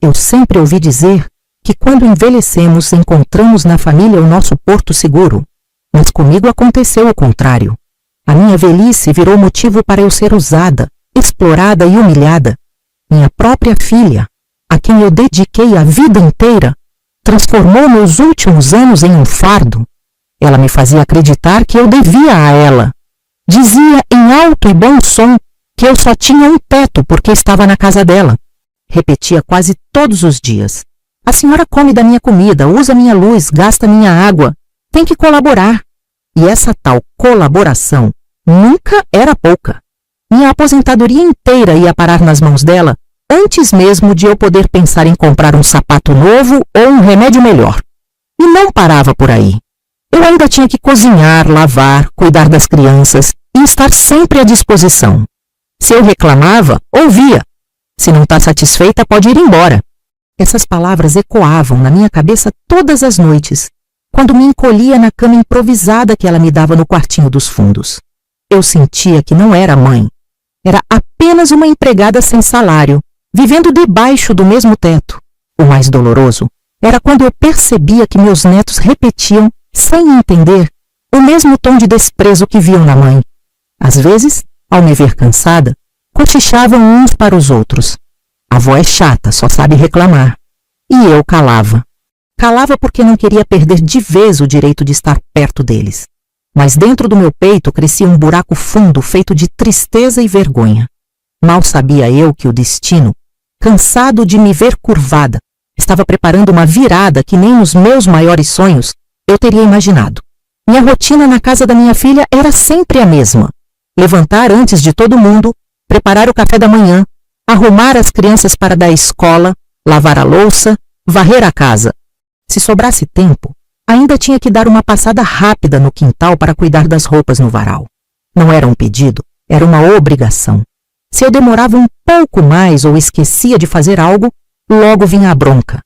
Eu sempre ouvi dizer que quando envelhecemos encontramos na família o nosso porto seguro, mas comigo aconteceu o contrário. A minha velhice virou motivo para eu ser usada, explorada e humilhada. Minha própria filha, a quem eu dediquei a vida inteira, transformou meus últimos anos em um fardo. Ela me fazia acreditar que eu devia a ela. Dizia em alto e bom som que eu só tinha um teto porque estava na casa dela. Repetia quase todos os dias: a senhora come da minha comida, usa minha luz, gasta minha água. Tem que colaborar. E essa tal colaboração nunca era pouca. Minha aposentadoria inteira ia parar nas mãos dela antes mesmo de eu poder pensar em comprar um sapato novo ou um remédio melhor. E não parava por aí. Eu ainda tinha que cozinhar, lavar, cuidar das crianças e estar sempre à disposição. Se eu reclamava, ouvia. Se não está satisfeita, pode ir embora. Essas palavras ecoavam na minha cabeça todas as noites, quando me encolhia na cama improvisada que ela me dava no quartinho dos fundos. Eu sentia que não era mãe. Era apenas uma empregada sem salário, vivendo debaixo do mesmo teto. O mais doloroso era quando eu percebia que meus netos repetiam, sem entender, o mesmo tom de desprezo que viam na mãe. Às vezes, ao me ver cansada, cochichavam uns para os outros. A avó é chata, só sabe reclamar. E eu calava. Calava porque não queria perder de vez o direito de estar perto deles. Mas dentro do meu peito crescia um buraco fundo feito de tristeza e vergonha. Mal sabia eu que o destino, cansado de me ver curvada, estava preparando uma virada que nem nos meus maiores sonhos eu teria imaginado. Minha rotina na casa da minha filha era sempre a mesma: levantar antes de todo mundo, preparar o café da manhã, arrumar as crianças para dar escola, lavar a louça, varrer a casa. Se sobrasse tempo, ainda tinha que dar uma passada rápida no quintal para cuidar das roupas no varal. Não era um pedido, era uma obrigação. Se eu demorava um pouco mais ou esquecia de fazer algo, logo vinha a bronca.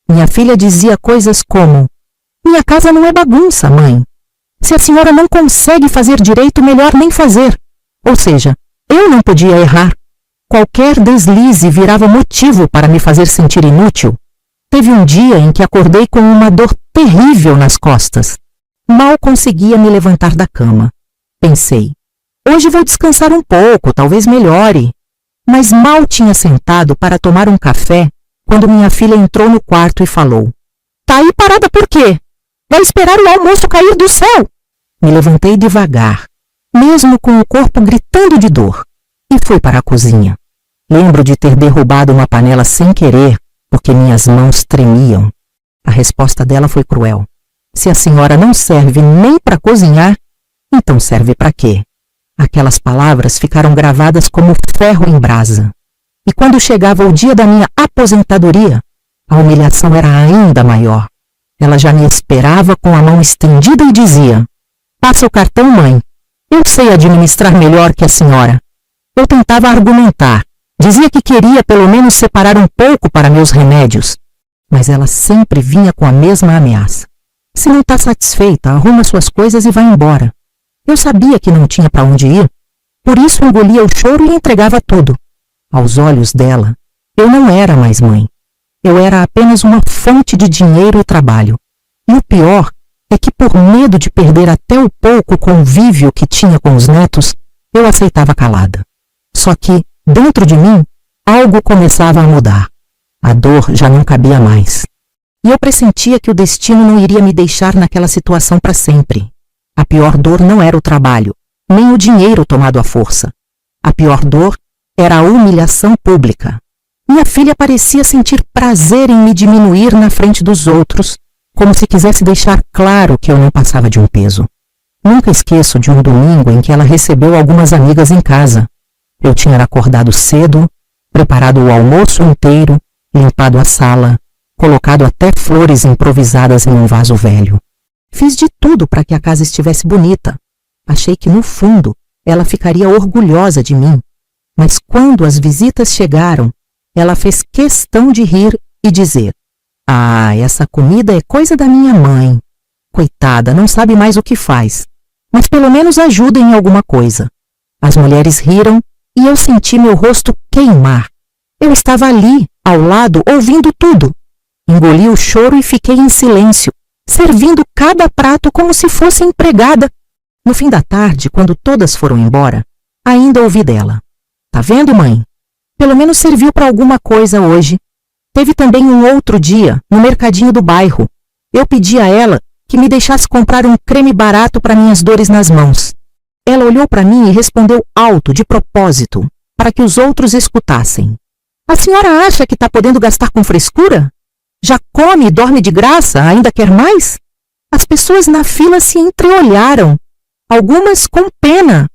Minha filha dizia coisas como: minha casa não é bagunça, mãe. Se a senhora não consegue fazer direito, melhor nem fazer. Ou seja, eu não podia errar. Qualquer deslize virava motivo para me fazer sentir inútil. Teve um dia em que acordei com uma dor terrível nas costas. Mal conseguia me levantar da cama. Pensei: hoje vou descansar um pouco, talvez melhore. Mas mal tinha sentado para tomar um café quando minha filha entrou no quarto e falou: tá aí parada por quê? Vai esperar o almoço cair do céu? Me levantei devagar, mesmo com o corpo gritando de dor, e fui para a cozinha. Lembro de ter derrubado uma panela sem querer, porque minhas mãos tremiam. A resposta dela foi cruel: se a senhora não serve nem para cozinhar, então serve para quê? Aquelas palavras ficaram gravadas como ferro em brasa. E quando chegava o dia da minha aposentadoria, a humilhação era ainda maior. Ela já me esperava com a mão estendida e dizia: passa o cartão, mãe. Eu sei administrar melhor que a senhora. Eu tentava argumentar. Dizia que queria pelo menos separar um pouco para meus remédios. Mas ela sempre vinha com a mesma ameaça: se não está satisfeita, arruma suas coisas e vai embora. Eu sabia que não tinha para onde ir, por isso engolia o choro e entregava tudo. Aos olhos dela, eu não era mais mãe. Eu era apenas uma fonte de dinheiro e trabalho. E o pior é que, por medo de perder até o pouco convívio que tinha com os netos, eu aceitava calada. Só que, dentro de mim, algo começava a mudar. A dor já não cabia mais. E eu pressentia que o destino não iria me deixar naquela situação para sempre. A pior dor não era o trabalho, nem o dinheiro tomado à força. A pior dor era a humilhação pública. Minha filha parecia sentir prazer em me diminuir na frente dos outros, como se quisesse deixar claro que eu não passava de um peso. Nunca esqueço de um domingo em que ela recebeu algumas amigas em casa. Eu tinha acordado cedo, preparado o almoço inteiro, limpado a sala, colocado até flores improvisadas em um vaso velho. Fiz de tudo para que a casa estivesse bonita. Achei que, no fundo, ela ficaria orgulhosa de mim. Mas quando as visitas chegaram, ela fez questão de rir e dizer: ah, essa comida é coisa da minha mãe. Coitada, não sabe mais o que faz. Mas pelo menos ajuda em alguma coisa. As mulheres riram e eu senti meu rosto queimar. Eu estava ali, ao lado, ouvindo tudo. Engoli o choro e fiquei em silêncio, servindo cada prato como se fosse empregada. No fim da tarde, quando todas foram embora, ainda ouvi dela: "Tá vendo, mãe? Pelo menos serviu para alguma coisa hoje." Teve também um outro dia, no mercadinho do bairro. Eu pedi a ela que me deixasse comprar um creme barato para minhas dores nas mãos. Ela olhou para mim e respondeu alto, de propósito, para que os outros escutassem: "A senhora acha que está podendo gastar com frescura? Já come e dorme de graça, ainda quer mais?" As pessoas na fila se entreolharam, algumas com pena,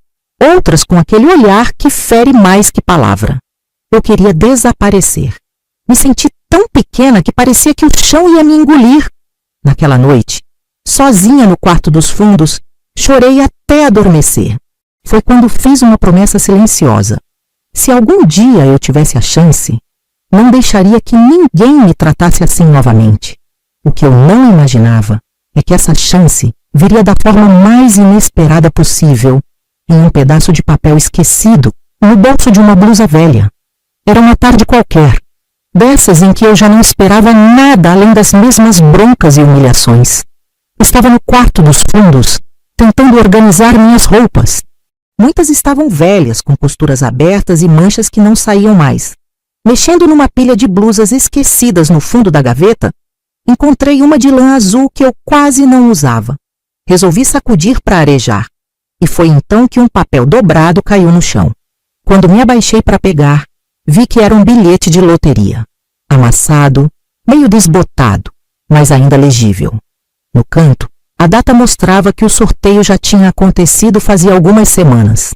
outras com aquele olhar que fere mais que palavra. Eu queria desaparecer. Me senti tão pequena que parecia que o chão ia me engolir. Naquela noite, sozinha no quarto dos fundos, chorei até adormecer. Foi quando fiz uma promessa silenciosa. Se algum dia eu tivesse a chance, não deixaria que ninguém me tratasse assim novamente. O que eu não imaginava é que essa chance viria da forma mais inesperada possível, em um pedaço de papel esquecido no bolso de uma blusa velha. Era uma tarde qualquer, dessas em que eu já não esperava nada além das mesmas broncas e humilhações. Estava no quarto dos fundos, tentando organizar minhas roupas. Muitas estavam velhas, com costuras abertas e manchas que não saíam mais. Mexendo numa pilha de blusas esquecidas no fundo da gaveta, encontrei uma de lã azul que eu quase não usava. Resolvi sacudir para arejar, e foi então que um papel dobrado caiu no chão. Quando me abaixei para pegar, vi que era um bilhete de loteria, amassado, meio desbotado, mas ainda legível. No canto, a data mostrava que o sorteio já tinha acontecido fazia algumas semanas.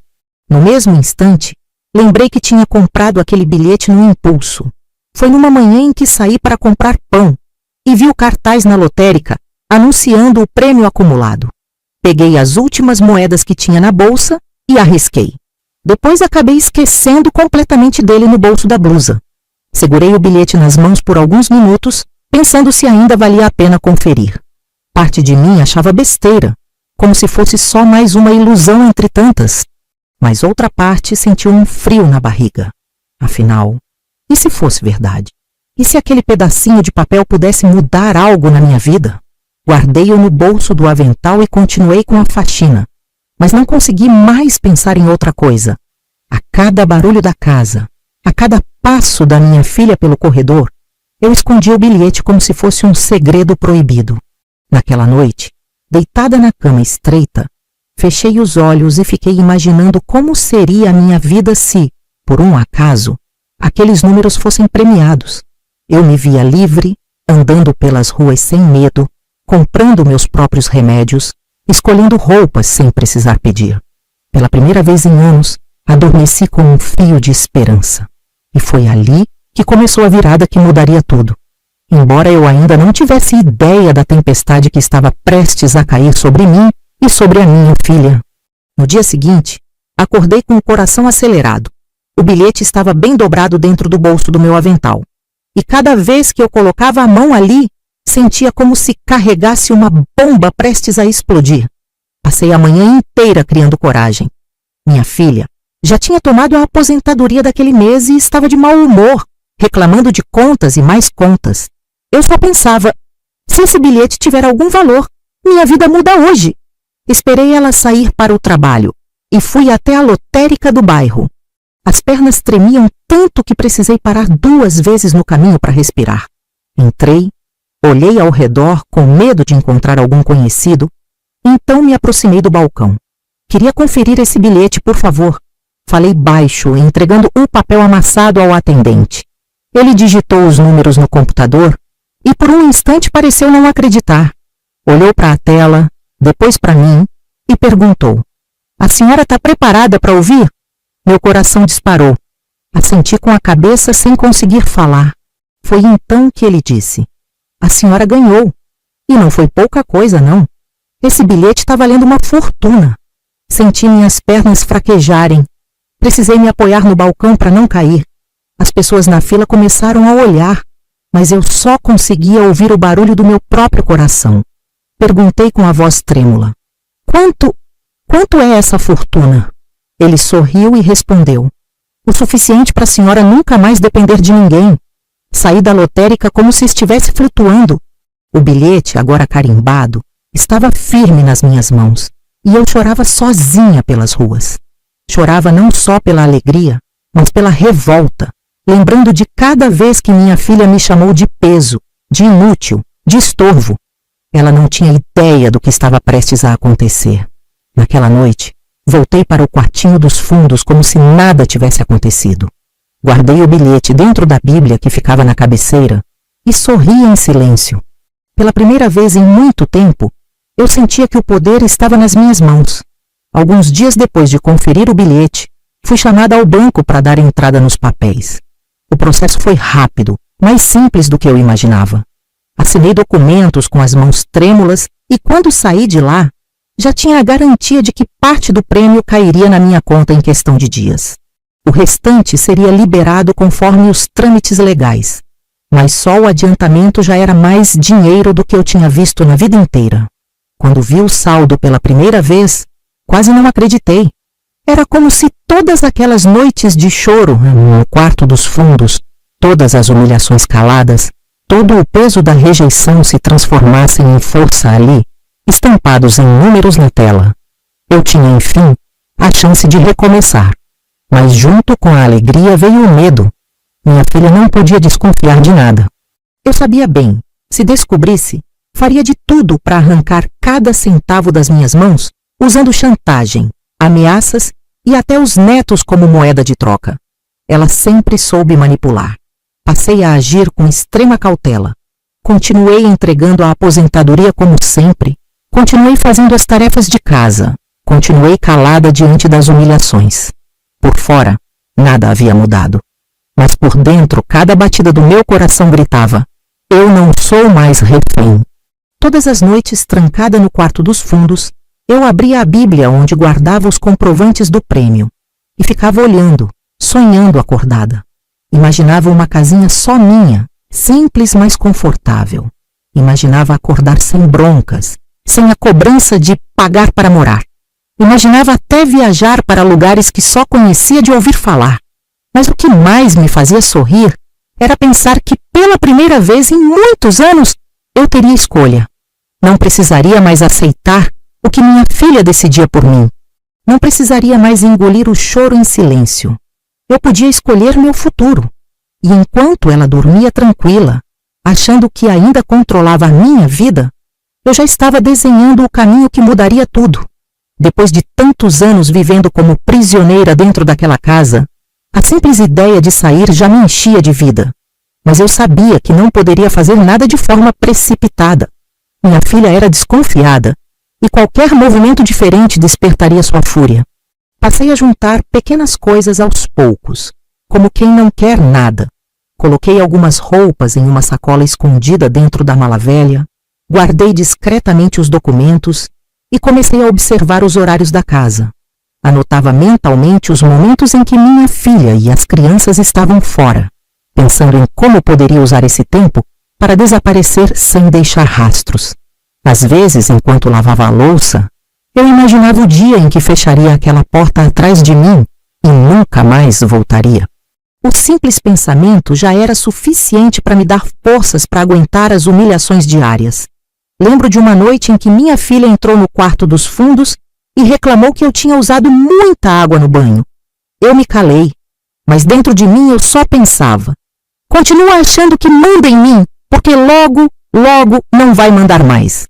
No mesmo instante, lembrei que tinha comprado aquele bilhete no impulso. Foi numa manhã em que saí para comprar pão e vi o cartaz na lotérica anunciando o prêmio acumulado. Peguei as últimas moedas que tinha na bolsa e arrisquei. Depois acabei esquecendo completamente dele no bolso da blusa. Segurei o bilhete nas mãos por alguns minutos, pensando se ainda valia a pena conferir. Parte de mim achava besteira, como se fosse só mais uma ilusão entre tantas. Mas outra parte sentiu um frio na barriga. Afinal, e se fosse verdade? E se aquele pedacinho de papel pudesse mudar algo na minha vida? Guardei-o no bolso do avental e continuei com a faxina. Mas não consegui mais pensar em outra coisa. A cada barulho da casa, a cada passo da minha filha pelo corredor, eu escondia o bilhete como se fosse um segredo proibido. Naquela noite, deitada na cama estreita, fechei os olhos e fiquei imaginando como seria a minha vida se, por um acaso, aqueles números fossem premiados. Eu me via livre, andando pelas ruas sem medo, comprando meus próprios remédios, escolhendo roupas sem precisar pedir. Pela primeira vez em anos, adormeci com um fio de esperança. E foi ali que começou a virada que mudaria tudo. Embora eu ainda não tivesse ideia da tempestade que estava prestes a cair sobre mim e sobre a minha filha. No dia seguinte, acordei com o coração acelerado. O bilhete estava bem dobrado dentro do bolso do meu avental. E cada vez que eu colocava a mão ali, sentia como se carregasse uma bomba prestes a explodir. Passei a manhã inteira criando coragem. Minha filha já tinha tomado a aposentadoria daquele mês e estava de mau humor, reclamando de contas e mais contas. Eu só pensava, se esse bilhete tiver algum valor, minha vida muda hoje. Esperei ela sair para o trabalho e fui até a lotérica do bairro. As pernas tremiam tanto que precisei parar 2 vezes no caminho para respirar. Entrei, olhei ao redor com medo de encontrar algum conhecido, então me aproximei do balcão. Queria conferir esse bilhete, por favor. Falei baixo, entregando um papel amassado ao atendente. Ele digitou os números no computador e por um instante pareceu não acreditar. Olhou para a tela, depois para mim e perguntou: "A senhora está preparada para ouvir?" Meu coração disparou. Assenti com a cabeça sem conseguir falar. Foi então que ele disse: "A senhora ganhou. E não foi pouca coisa, não. Esse bilhete está valendo uma fortuna." Senti minhas pernas fraquejarem. Precisei me apoiar no balcão para não cair. As pessoas na fila começaram a olhar, mas eu só conseguia ouvir o barulho do meu próprio coração. Perguntei com a voz trêmula: Quanto é essa fortuna?" Ele sorriu e respondeu: O suficiente para a senhora nunca mais depender de ninguém. Saí da lotérica como se estivesse flutuando. O bilhete, agora carimbado, estava firme nas minhas mãos, e eu chorava sozinha pelas ruas. Chorava não só pela alegria, mas pela revolta, lembrando de cada vez que minha filha me chamou de peso, de inútil, de estorvo. Ela não tinha ideia do que estava prestes a acontecer. Naquela noite, voltei para o quartinho dos fundos como se nada tivesse acontecido. Guardei o bilhete dentro da Bíblia que ficava na cabeceira e sorri em silêncio. Pela primeira vez em muito tempo, eu sentia que o poder estava nas minhas mãos. Alguns dias depois de conferir o bilhete, fui chamada ao banco para dar entrada nos papéis. O processo foi rápido, mais simples do que eu imaginava. Assinei documentos com as mãos trêmulas e, quando saí de lá, já tinha a garantia de que parte do prêmio cairia na minha conta em questão de dias. O restante seria liberado conforme os trâmites legais, mas só o adiantamento já era mais dinheiro do que eu tinha visto na vida inteira. Quando vi o saldo pela primeira vez, quase não acreditei. Era como se todas aquelas noites de choro no quarto dos fundos, todas as humilhações caladas, todo o peso da rejeição se transformassem em força ali, estampados em números na tela. Eu tinha, enfim, a chance de recomeçar. Mas junto com a alegria veio o medo. Minha filha não podia desconfiar de nada. Eu sabia bem, se descobrisse, faria de tudo para arrancar cada centavo das minhas mãos, usando chantagem, ameaças e até os netos como moeda de troca. Ela sempre soube manipular. Passei a agir com extrema cautela. Continuei entregando a aposentadoria como sempre. Continuei fazendo as tarefas de casa. Continuei calada diante das humilhações. Por fora, nada havia mudado. Mas por dentro, cada batida do meu coração gritava: eu não sou mais refém. Todas as noites, trancada no quarto dos fundos, eu abria a Bíblia onde guardava os comprovantes do prêmio e ficava olhando, sonhando acordada. Imaginava uma casinha só minha, simples, mas confortável. Imaginava acordar sem broncas, sem a cobrança de pagar para morar. Imaginava até viajar para lugares que só conhecia de ouvir falar. Mas o que mais me fazia sorrir era pensar que, pela primeira vez em muitos anos, eu teria escolha. Não precisaria mais aceitar o que minha filha decidia por mim. Não precisaria mais engolir o choro em silêncio. Eu podia escolher meu futuro. E enquanto ela dormia tranquila, achando que ainda controlava a minha vida, eu já estava desenhando o caminho que mudaria tudo. Depois de tantos anos vivendo como prisioneira dentro daquela casa, a simples ideia de sair já me enchia de vida. Mas eu sabia que não poderia fazer nada de forma precipitada. Minha filha era desconfiada, e qualquer movimento diferente despertaria sua fúria. Passei a juntar pequenas coisas aos poucos, como quem não quer nada. Coloquei algumas roupas em uma sacola escondida dentro da mala velha, guardei discretamente os documentos e comecei a observar os horários da casa. Anotava mentalmente os momentos em que minha filha e as crianças estavam fora, pensando em como poderia usar esse tempo para desaparecer sem deixar rastros. Às vezes, enquanto lavava a louça, eu imaginava o dia em que fecharia aquela porta atrás de mim e nunca mais voltaria. O simples pensamento já era suficiente para me dar forças para aguentar as humilhações diárias. Lembro de uma noite em que minha filha entrou no quarto dos fundos e reclamou que eu tinha usado muita água no banho. Eu me calei, mas dentro de mim eu só pensava: continua achando que manda em mim, porque logo não vai mandar mais.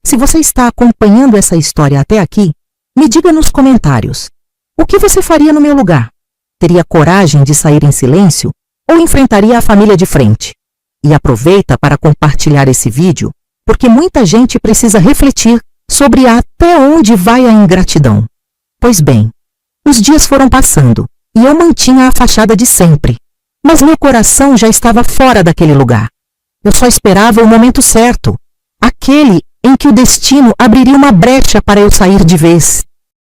Se você está acompanhando essa história até aqui, me diga nos comentários: o que você faria no meu lugar? Teria coragem de sair em silêncio ou enfrentaria a família de frente? E aproveita para compartilhar esse vídeo, porque muita gente precisa refletir sobre até onde vai a ingratidão. Pois bem, os dias foram passando e eu mantinha a fachada de sempre, mas meu coração já estava fora daquele lugar. Eu só esperava o momento certo, aquele em que o destino abriria uma brecha para eu sair de vez.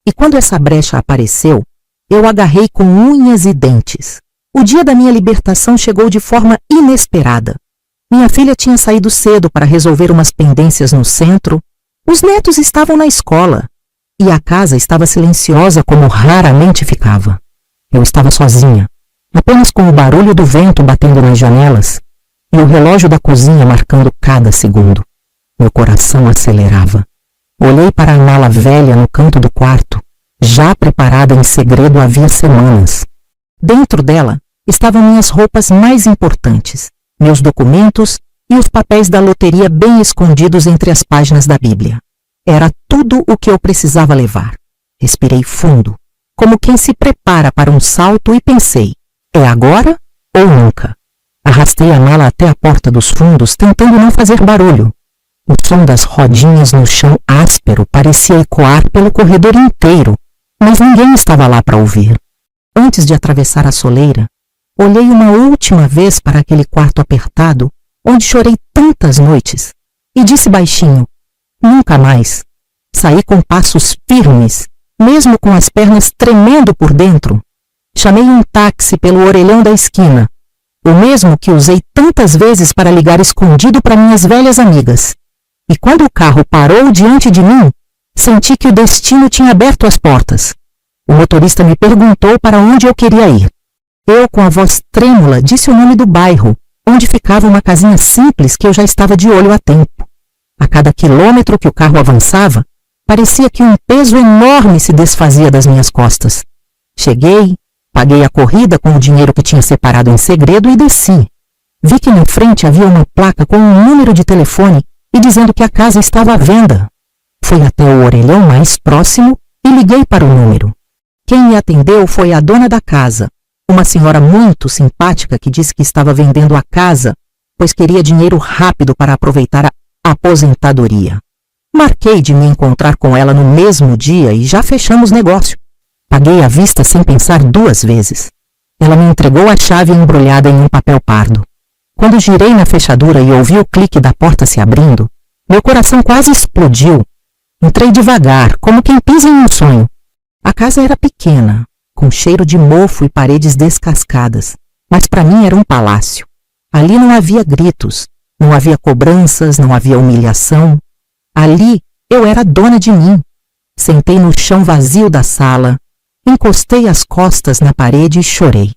E quando essa brecha apareceu, eu agarrei com unhas e dentes. O dia da minha libertação chegou de forma inesperada. Minha filha tinha saído cedo para resolver umas pendências no centro, os netos estavam na escola, e a casa estava silenciosa como raramente ficava. Eu estava sozinha, apenas com o barulho do vento batendo nas janelas e o relógio da cozinha marcando cada segundo. Meu coração acelerava. Olhei para a mala velha no canto do quarto, já preparada em segredo havia semanas. Dentro dela estavam minhas roupas mais importantes, meus documentos e os papéis da loteria bem escondidos entre as páginas da Bíblia. Era tudo o que eu precisava levar. Respirei fundo, como quem se prepara para um salto, e pensei: é agora ou nunca? Arrastei a mala até a porta dos fundos, tentando não fazer barulho. O som das rodinhas no chão áspero parecia ecoar pelo corredor inteiro, mas ninguém estava lá para ouvir. Antes de atravessar a soleira, olhei uma última vez para aquele quarto apertado, onde chorei tantas noites, e disse baixinho: nunca mais. Saí com passos firmes, mesmo com as pernas tremendo por dentro. Chamei um táxi pelo orelhão da esquina, o mesmo que usei tantas vezes para ligar escondido para minhas velhas amigas. E quando o carro parou diante de mim, senti que o destino tinha aberto as portas. O motorista me perguntou para onde eu queria ir. Eu, com a voz trêmula, disse o nome do bairro, onde ficava uma casinha simples que eu já estava de olho há tempo. A cada quilômetro que o carro avançava, parecia que um peso enorme se desfazia das minhas costas. Cheguei, paguei a corrida com o dinheiro que tinha separado em segredo e desci. Vi que na frente havia uma placa com um número de telefone e dizendo que a casa estava à venda. Fui até o orelhão mais próximo e liguei para o número. Quem me atendeu foi a dona da casa, uma senhora muito simpática que disse que estava vendendo a casa, pois queria dinheiro rápido para aproveitar a aposentadoria. Marquei de me encontrar com ela no mesmo dia e já fechamos negócio. Paguei à vista sem pensar duas vezes. Ela me entregou a chave embrulhada em um papel pardo. Quando girei na fechadura e ouvi o clique da porta se abrindo, meu coração quase explodiu. Entrei devagar, como quem pisa em um sonho. A casa era pequena, com cheiro de mofo e paredes descascadas, mas para mim era um palácio. Ali não havia gritos, não havia cobranças, não havia humilhação. Ali eu era dona de mim. Sentei no chão vazio da sala, encostei as costas na parede e chorei.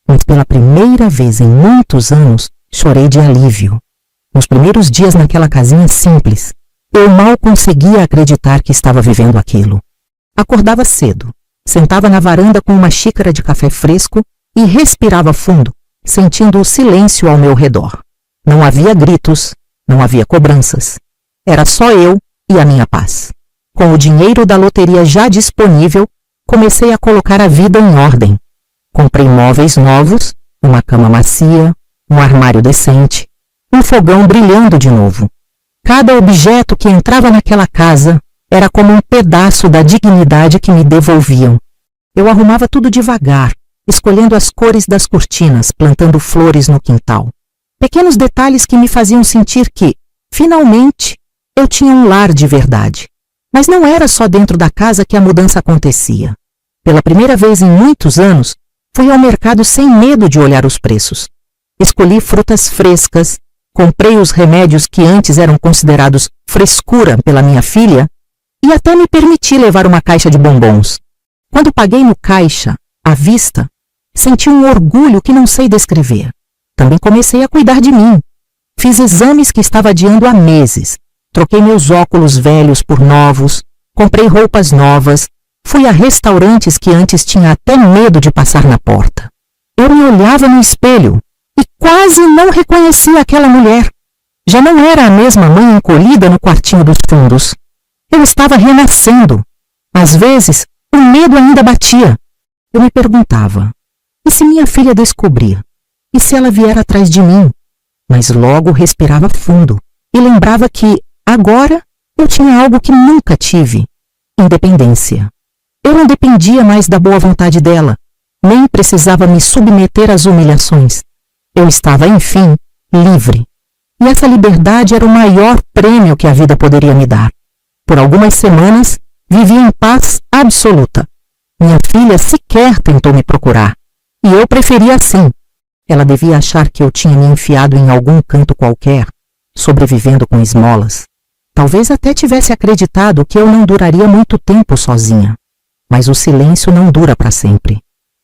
Mas pela primeira vez em muitos anos, chorei de alívio. Nos primeiros dias naquela casinha simples, eu mal conseguia acreditar que estava vivendo aquilo. Acordava cedo, sentava na varanda com uma xícara de café fresco e respirava fundo, sentindo o silêncio ao meu redor. Não havia gritos, não havia cobranças. Era só eu e a minha paz. Com o dinheiro da loteria já disponível, comecei a colocar a vida em ordem. Comprei móveis novos, uma cama macia, um armário decente, um fogão brilhando de novo. Cada objeto que entrava naquela casa era como um pedaço da dignidade que me devolviam. Eu arrumava tudo devagar, escolhendo as cores das cortinas, plantando flores no quintal. Pequenos detalhes que me faziam sentir que, finalmente, eu tinha um lar de verdade. Mas não era só dentro da casa que a mudança acontecia. Pela primeira vez em muitos anos, fui ao mercado sem medo de olhar os preços. Escolhi frutas frescas, comprei os remédios que antes eram considerados frescura pela minha filha e até me permiti levar uma caixa de bombons. Quando paguei no caixa, à vista, senti um orgulho que não sei descrever. Também comecei a cuidar de mim. Fiz exames que estava adiando há meses. Troquei meus óculos velhos por novos, comprei roupas novas, fui a restaurantes que antes tinha até medo de passar na porta. Eu me olhava no espelho e quase não reconhecia aquela mulher. Já não era a mesma mãe encolhida no quartinho dos fundos. Eu estava renascendo. Às vezes, o medo ainda batia. Eu me perguntava, e se minha filha descobrir? E se ela vier atrás de mim? Mas logo respirava fundo e lembrava que, agora, eu tinha algo que nunca tive: independência. Eu não dependia mais da boa vontade dela, nem precisava me submeter às humilhações. Eu estava, enfim, livre. E essa liberdade era o maior prêmio que a vida poderia me dar. Por algumas semanas, vivi em paz absoluta. Minha filha sequer tentou me procurar, e eu preferia assim. Ela devia achar que eu tinha me enfiado em algum canto qualquer, sobrevivendo com esmolas. Talvez até tivesse acreditado que eu não duraria muito tempo sozinha. Mas o silêncio não dura para sempre.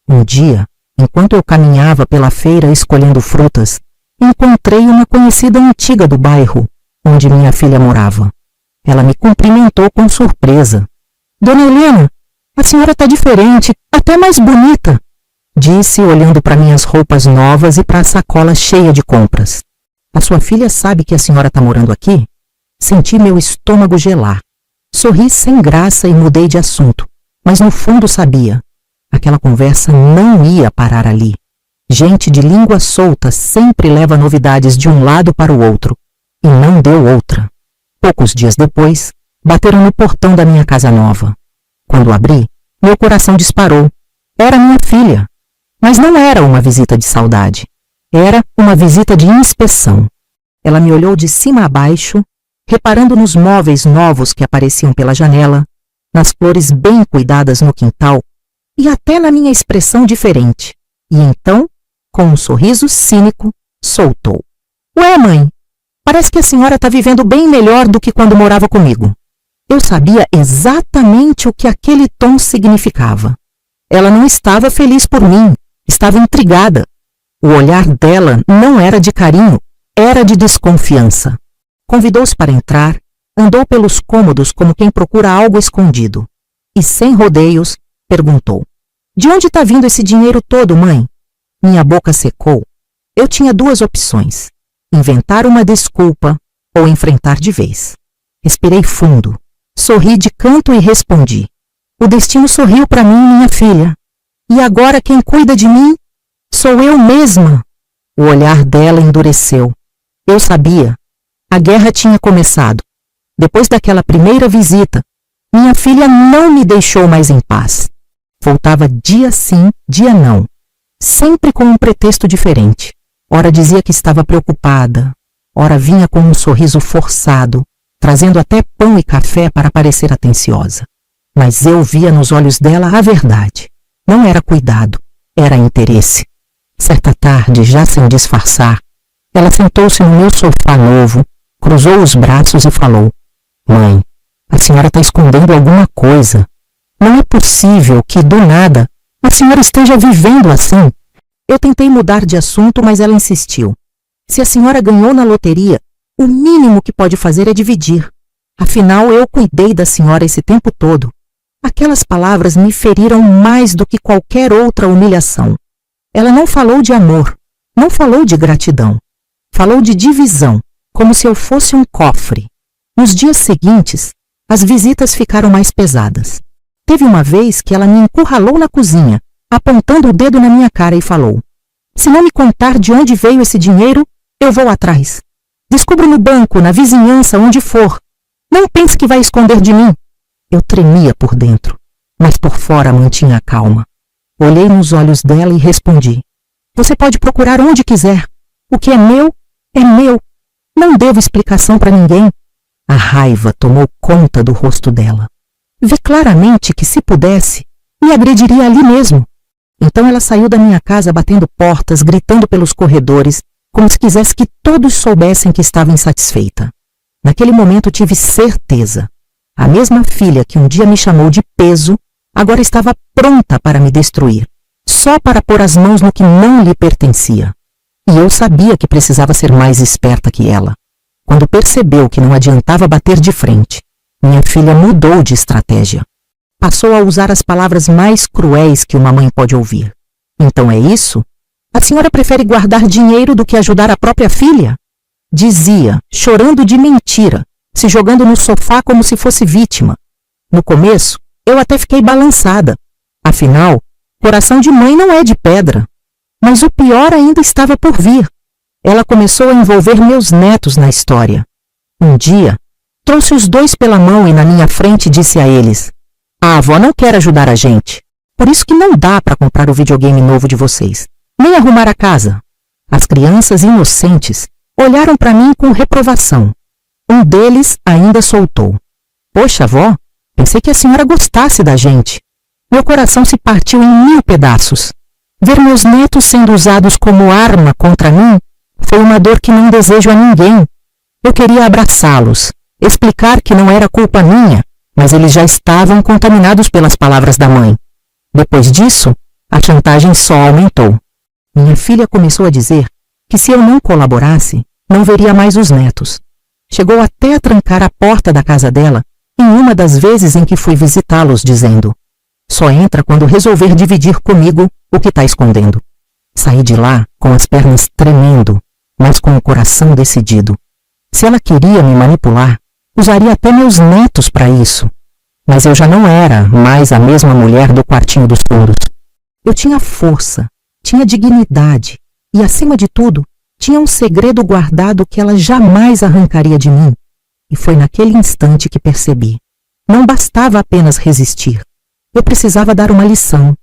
Um dia, enquanto eu caminhava pela feira escolhendo frutas, encontrei uma conhecida antiga do bairro, onde minha filha morava. Ela me cumprimentou com surpresa. Dona Helena, a senhora está diferente, até mais bonita, disse olhando para minhas roupas novas e para a sacola cheia de compras. A sua filha sabe que a senhora está morando aqui? Senti meu estômago gelar. Sorri sem graça e mudei de assunto, mas no fundo sabia. Aquela conversa não ia parar ali. Gente de língua solta sempre leva novidades de um lado para o outro, e não deu outra. Poucos dias depois, bateram no portão da minha casa nova. Quando abri, meu coração disparou. Era minha filha. Mas não era uma visita de saudade. Era uma visita de inspeção. Ela me olhou de cima a baixo, reparando nos móveis novos que apareciam pela janela, nas flores bem cuidadas no quintal e até na minha expressão diferente. E então, com um sorriso cínico, soltou. Ué, mãe, parece que a senhora está vivendo bem melhor do que quando morava comigo. Eu sabia exatamente o que aquele tom significava. Ela não estava feliz por mim, estava intrigada. O olhar dela não era de carinho, era de desconfiança. Convidou-os para entrar, andou pelos cômodos como quem procura algo escondido. E, sem rodeios, perguntou. De onde está vindo esse dinheiro todo, mãe? Minha boca secou. Eu tinha duas opções. Inventar uma desculpa ou enfrentar de vez. Respirei fundo. Sorri de canto e respondi. O destino sorriu para mim, minha filha. E agora quem cuida de mim sou eu mesma. O olhar dela endureceu. Eu sabia. A guerra tinha começado. Depois daquela primeira visita, minha filha não me deixou mais em paz. Voltava dia sim, dia não. Sempre com um pretexto diferente. Ora dizia que estava preocupada. Ora vinha com um sorriso forçado, trazendo até pão e café para parecer atenciosa. Mas eu via nos olhos dela a verdade. Não era cuidado, era interesse. Certa tarde, já sem disfarçar, ela sentou-se no meu sofá novo, cruzou os braços e falou: Mãe, a senhora está escondendo alguma coisa. Não é possível que, do nada, a senhora esteja vivendo assim. Eu tentei mudar de assunto, mas ela insistiu. Se a senhora ganhou na loteria, o mínimo que pode fazer é dividir. Afinal, eu cuidei da senhora esse tempo todo. Aquelas palavras me feriram mais do que qualquer outra humilhação. Ela não falou de amor, não falou de gratidão. Falou de divisão, como se eu fosse um cofre. Nos dias seguintes, as visitas ficaram mais pesadas. Teve uma vez que ela me encurralou na cozinha, apontando o dedo na minha cara e falou: Se não me contar de onde veio esse dinheiro, eu vou atrás. Descubro no banco, na vizinhança, onde for. Não pense que vai esconder de mim. Eu tremia por dentro, mas por fora mantinha a calma. Olhei nos olhos dela e respondi: Você pode procurar onde quiser. O que é meu, é meu. Não devo explicação para ninguém. A raiva tomou conta do rosto dela. Vi claramente que, se pudesse, me agrediria ali mesmo. Então ela saiu da minha casa batendo portas, gritando pelos corredores, como se quisesse que todos soubessem que estava insatisfeita. Naquele momento tive certeza. A mesma filha que um dia me chamou de peso, agora estava pronta para me destruir, só para pôr as mãos no que não lhe pertencia. E eu sabia que precisava ser mais esperta que ela. Quando percebeu que não adiantava bater de frente, minha filha mudou de estratégia. Passou a usar as palavras mais cruéis que uma mãe pode ouvir. Então é isso? A senhora prefere guardar dinheiro do que ajudar a própria filha? Dizia, chorando de mentira, se jogando no sofá como se fosse vítima. No começo, eu até fiquei balançada. Afinal, coração de mãe não é de pedra. Mas o pior ainda estava por vir. Ela começou a envolver meus netos na história. Um dia, trouxe os dois pela mão e na minha frente disse a eles: A avó não quer ajudar a gente. Por isso que não dá para comprar o videogame novo de vocês, nem arrumar a casa. As crianças inocentes olharam para mim com reprovação. Um deles ainda soltou: Poxa, avó, pensei que a senhora gostasse da gente. Meu coração se partiu em 1000 pedaços. Ver meus netos sendo usados como arma contra mim foi uma dor que não desejo a ninguém. Eu queria abraçá-los, explicar que não era culpa minha, mas eles já estavam contaminados pelas palavras da mãe. Depois disso, A chantagem só aumentou. Minha filha começou a dizer que se eu não colaborasse, não veria mais os netos. Chegou até a trancar a porta da casa dela em uma das vezes em que fui visitá-los, dizendo: só entra quando resolver dividir comigo o que está escondendo. Saí de lá com as pernas tremendo, mas com o coração decidido. Se ela queria me manipular, usaria até meus netos para isso. Mas eu já não era mais a mesma mulher do quartinho dos fundos. Eu tinha força, tinha dignidade e, acima de tudo, tinha um segredo guardado que ela jamais arrancaria de mim. E foi naquele instante que percebi. Não bastava apenas resistir. Eu precisava dar uma lição.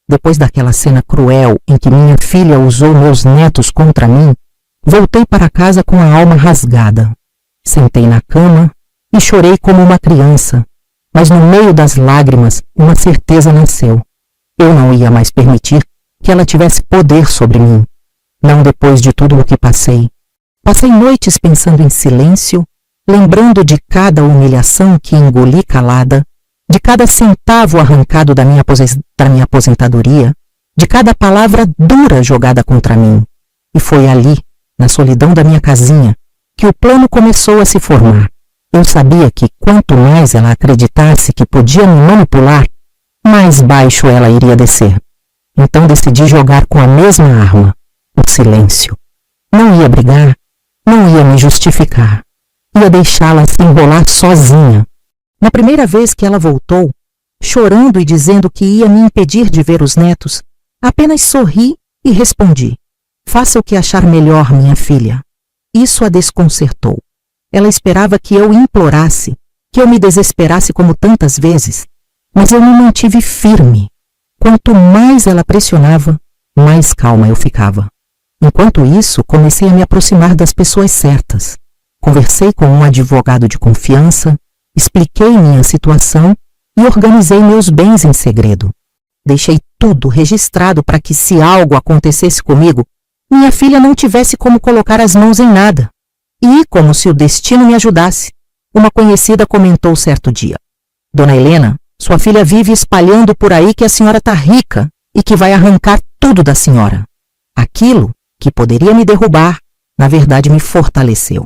Depois daquela cena cruel em que minha filha usou meus netos contra mim, voltei para casa com a alma rasgada. Sentei na cama e chorei como uma criança, mas no meio das lágrimas uma certeza nasceu. Eu não ia mais permitir que ela tivesse poder sobre mim. Não depois de tudo o que passei. Passei noites pensando em silêncio, lembrando de cada humilhação que engoli calada, de cada centavo arrancado da minha aposentadoria, de cada palavra dura jogada contra mim. E foi ali, na solidão da minha casinha, que o plano começou a se formar. Eu sabia que quanto mais ela acreditasse que podia me manipular, mais baixo ela iria descer. Então decidi jogar com a mesma arma, o silêncio. Não ia brigar, não ia me justificar. Ia deixá-la se enrolar sozinha. Na primeira vez que ela voltou, chorando e dizendo que ia me impedir de ver os netos, apenas sorri e respondi: faça o que achar melhor, minha filha. Isso a desconcertou. Ela esperava que eu implorasse, que eu me desesperasse como tantas vezes, mas eu me mantive firme. Quanto mais ela pressionava, mais calma eu ficava. Enquanto isso, comecei a me aproximar das pessoas certas. Conversei com um advogado de confiança, expliquei minha situação e organizei meus bens em segredo. Deixei tudo registrado para que, se algo acontecesse comigo, minha filha não tivesse como colocar as mãos em nada. E, como se o destino me ajudasse, uma conhecida comentou certo dia: Dona Helena, sua filha vive espalhando por aí que a senhora está rica e que vai arrancar tudo da senhora. Aquilo que poderia me derrubar, na verdade me fortaleceu.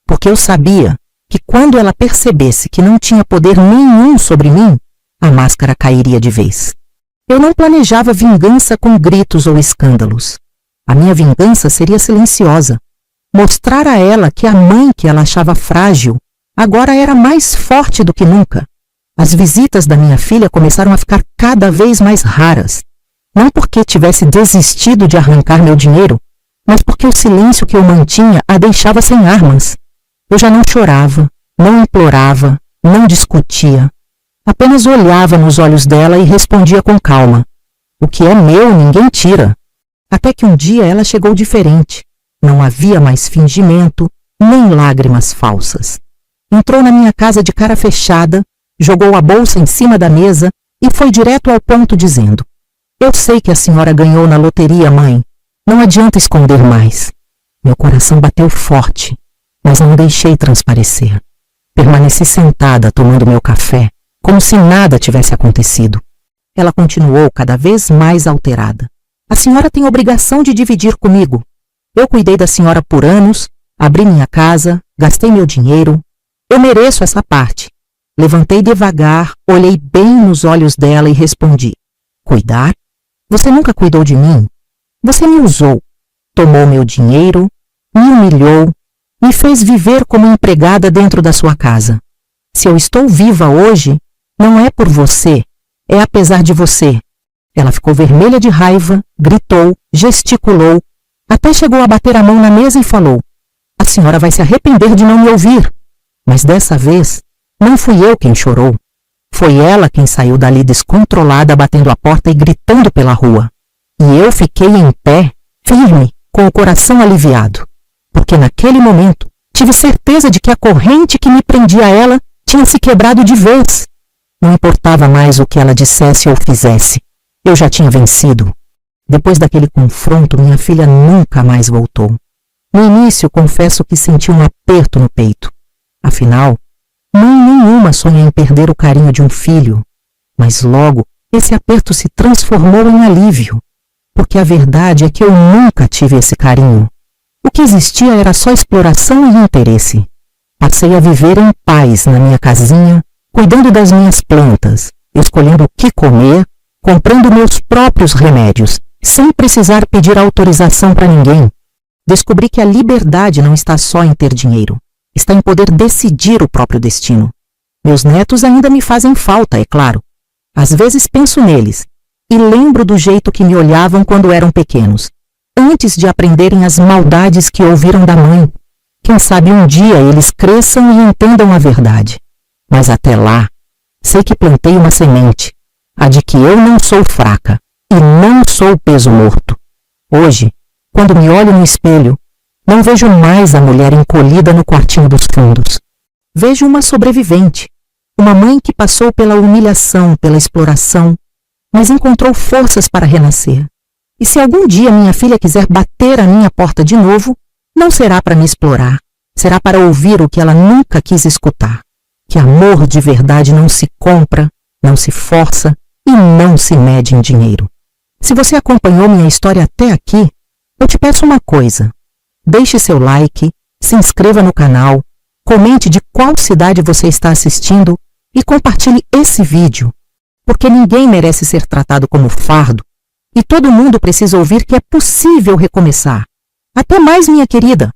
Porque eu sabia que quando ela percebesse que não tinha poder nenhum sobre mim, a máscara cairia de vez. Eu não planejava vingança com gritos ou escândalos. A minha vingança seria silenciosa. Mostrar a ela que a mãe que ela achava frágil agora era mais forte do que nunca. As visitas da minha filha começaram a ficar cada vez mais raras. Não porque tivesse desistido de arrancar meu dinheiro, mas porque o silêncio que eu mantinha a deixava sem armas. Eu já não chorava, não implorava, não discutia. Apenas olhava nos olhos dela e respondia com calma: o que é meu ninguém tira. Até que um dia ela chegou diferente. Não havia mais fingimento, nem lágrimas falsas. Entrou na minha casa de cara fechada, jogou a bolsa em cima da mesa e foi direto ao ponto dizendo: eu sei que a senhora ganhou na loteria, mãe. Não adianta esconder mais. Meu coração bateu forte, mas não deixei transparecer. Permaneci sentada tomando meu café, como se nada tivesse acontecido. Ela continuou cada vez mais alterada. A senhora tem obrigação de dividir comigo. Eu cuidei da senhora por anos, abri minha casa, gastei meu dinheiro. Eu mereço essa parte. Levantei devagar, olhei bem nos olhos dela e respondi: cuidar? Você nunca cuidou de mim. Você me usou, tomou meu dinheiro, me humilhou, me fez viver como empregada dentro da sua casa. Se eu estou viva hoje, não é por você, é apesar de você. Ela ficou vermelha de raiva, gritou, gesticulou, até chegou a bater a mão na mesa e falou: a senhora vai se arrepender de não me ouvir. Mas dessa vez, não fui eu quem chorou. Foi ela quem saiu dali descontrolada, batendo a porta e gritando pela rua. E eu fiquei em pé, firme, com o coração aliviado. Porque naquele momento, tive certeza de que a corrente que me prendia a ela tinha se quebrado de vez. Não importava mais o que ela dissesse ou fizesse. Eu já tinha vencido. Depois daquele confronto, minha filha nunca mais voltou. No início, confesso que senti um aperto no peito. Afinal, mãe nenhuma sonha em perder o carinho de um filho. Mas logo, esse aperto se transformou em alívio, porque a verdade é que eu nunca tive esse carinho. O que existia era só exploração e interesse. Passei a viver em paz na minha casinha, cuidando das minhas plantas, escolhendo o que comer, comprando meus próprios remédios, sem precisar pedir autorização para ninguém. Descobri que a liberdade não está só em ter dinheiro, está em poder decidir o próprio destino. Meus netos ainda me fazem falta, é claro. Às vezes penso neles e lembro do jeito que me olhavam quando eram pequenos, antes de aprenderem as maldades que ouviram da mãe. Quem sabe um dia eles cresçam e entendam a verdade. Mas até lá, sei que plantei uma semente, a de que eu não sou fraca e não sou peso morto. Hoje, quando me olho no espelho, não vejo mais a mulher encolhida no quartinho dos fundos. Vejo uma sobrevivente, uma mãe que passou pela humilhação, pela exploração, mas encontrou forças para renascer. E se algum dia minha filha quiser bater à minha porta de novo, não será para me explorar, será para ouvir o que ela nunca quis escutar. Que amor de verdade não se compra, não se força e não se mede em dinheiro. Se você acompanhou minha história até aqui, eu te peço uma coisa. Deixe seu like, se inscreva no canal, comente de qual cidade você está assistindo e compartilhe esse vídeo, porque ninguém merece ser tratado como fardo e todo mundo precisa ouvir que é possível recomeçar. Até mais, minha querida!